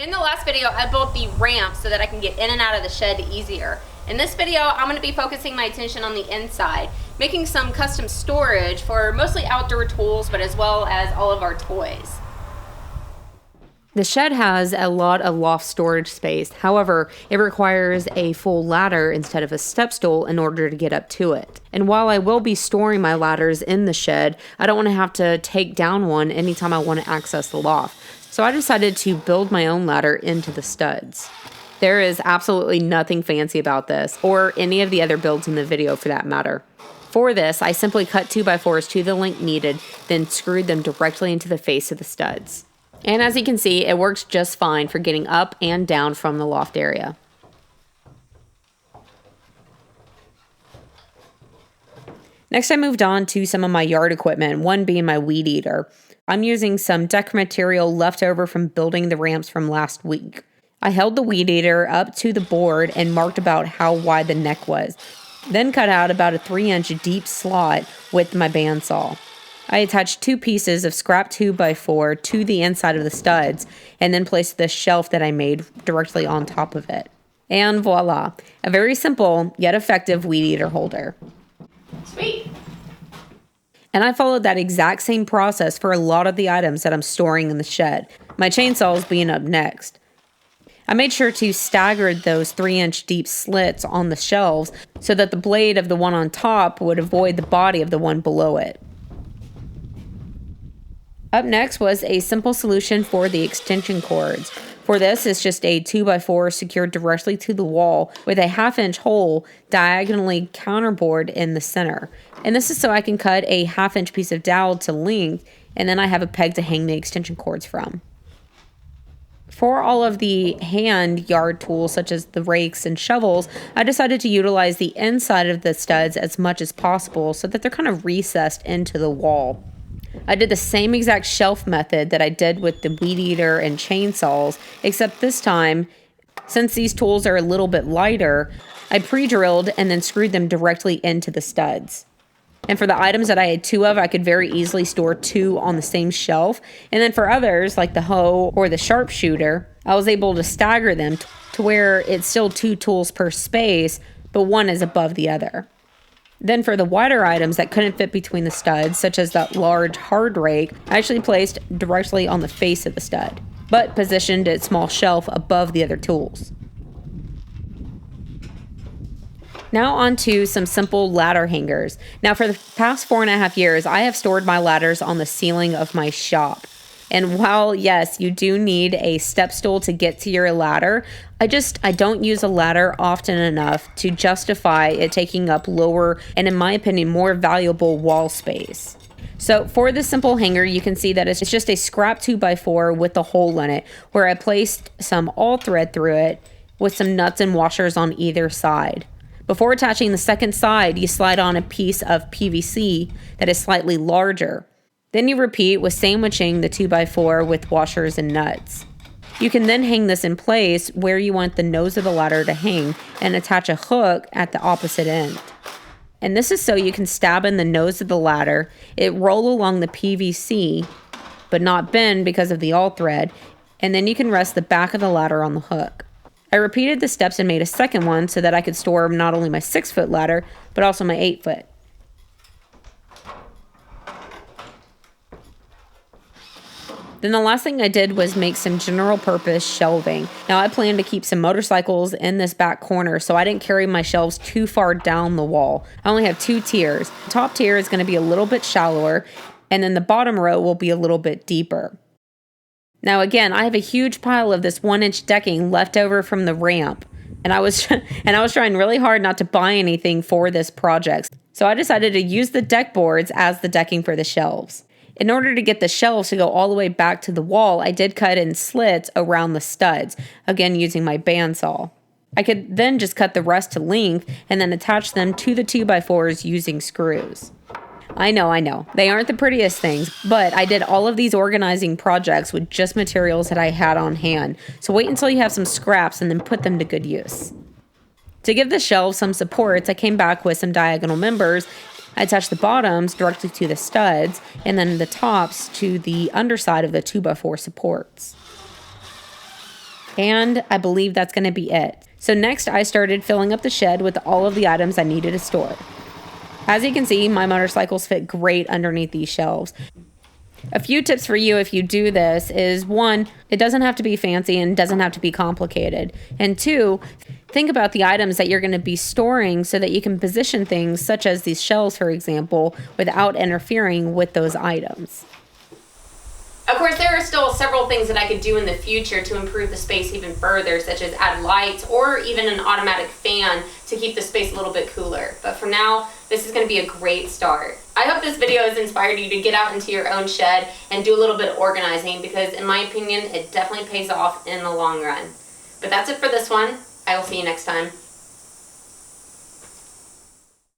In the last video, I built the ramp so that I can get in and out of the shed easier. In this video, I'm going to be focusing my attention on the inside, making some custom storage for mostly outdoor tools, but as well as all of our toys. The shed has a lot of loft storage space. However, it requires a full ladder instead of a step stool in order to get up to it. And while I will be storing my ladders in the shed, I don't want to have to take down one anytime I want to access the loft. So I decided to build my own ladder into the studs. There is absolutely nothing fancy about this, or any of the other builds in the video for that matter. For this, I simply cut 2x4s to the length needed, then screwed them directly into the face of the studs. And as you can see, it works just fine for getting up and down from the loft area. Next, I moved on to some of my yard equipment, one being my weed eater. I'm using some deck material left over from building the ramps from last week. I held the weed eater up to the board and marked about how wide the neck was, then cut out about a 3-inch deep slot with my bandsaw. I attached 2 pieces of scrap 2x4 to the inside of the studs and then placed the shelf that I made directly on top of it. And voila, a very simple yet effective weed eater holder. Sweet! And I followed that exact same process for a lot of the items that I'm storing in the shed, my chainsaws being up next. I made sure to stagger those 3-inch deep slits on the shelves so that the blade of the one on top would avoid the body of the one below it. Up next was a simple solution for the extension cords. For this, it's just a 2x4 secured directly to the wall with a 1/2-inch hole diagonally counterbored in the center. And this is so I can cut a 1/2-inch piece of dowel to length, and then I have a peg to hang the extension cords from. For all of the hand yard tools, such as the rakes and shovels, I decided to utilize the inside of the studs as much as possible so that they're kind of recessed into the wall. I did the same exact shelf method that I did with the weed eater and chainsaws, except this time, since these tools are a little bit lighter, I pre-drilled and then screwed them directly into the studs. And for the items that I had 2 of, I could very easily store 2 on the same shelf. And then for others, like the hoe or the sharpshooter, I was able to stagger them to where it's still 2 tools per space, but one is above the other. Then for the wider items that couldn't fit between the studs, such as that large hard rake, I actually placed directly on the face of the stud, but positioned its small shelf above the other tools. Now on to some simple ladder hangers. Now for the past 4.5 years, I have stored my ladders on the ceiling of my shop. And while, yes, you do need a step stool to get to your ladder, I don't use a ladder often enough to justify it taking up lower and, in my opinion, more valuable wall space. So for this simple hanger, you can see that it's just a scrap 2x4 with a hole in it, where I placed some all thread through it with some nuts and washers on either side. Before attaching the second side, you slide on a piece of PVC that is slightly larger. Then you repeat with sandwiching the 2x4 with washers and nuts. You can then hang this in place where you want the nose of the ladder to hang and attach a hook at the opposite end. And this is so you can stab in the nose of the ladder, it roll along the PVC, but not bend because of the all thread, and then you can rest the back of the ladder on the hook. I repeated the steps and made a second one so that I could store not only my 6-foot ladder, but also my 8-foot. Then the last thing I did was make some general purpose shelving. Now I plan to keep some motorcycles in this back corner, so I didn't carry my shelves too far down the wall. I only have 2 tiers. The top tier is going to be a little bit shallower, and then the bottom row will be a little bit deeper. Now again, I have a huge pile of this 1-inch decking left over from the ramp, and I was trying really hard not to buy anything for this project. So I decided to use the deck boards as the decking for the shelves. In order to get the shelves to go all the way back to the wall, I did cut in slits around the studs, again using my bandsaw. I could then just cut the rest to length and then attach them to the 2x4s using screws. I know, they aren't the prettiest things, but I did all of these organizing projects with just materials that I had on hand, so wait until you have some scraps and then put them to good use. To give the shelves some supports, I came back with some diagonal members. I attached the bottoms directly to the studs and then the tops to the underside of the 2x4 supports. And I believe that's going to be it. So next I started filling up the shed with all of the items I needed to store. As you can see, my motorcycles fit great underneath these shelves. A few tips for you if you do this is 1, it doesn't have to be fancy and doesn't have to be complicated. And 2, think about the items that you're going to be storing so that you can position things such as these shelves, for example, without interfering with those items. Of course, there are still several things that I could do in the future to improve the space even further, such as add lights or even an automatic fan to keep the space a little bit cooler. But for now, this is going to be a great start. I hope this video has inspired you to get out into your own shed and do a little bit of organizing because, in my opinion, it definitely pays off in the long run. But that's it for this one. I will see you next time.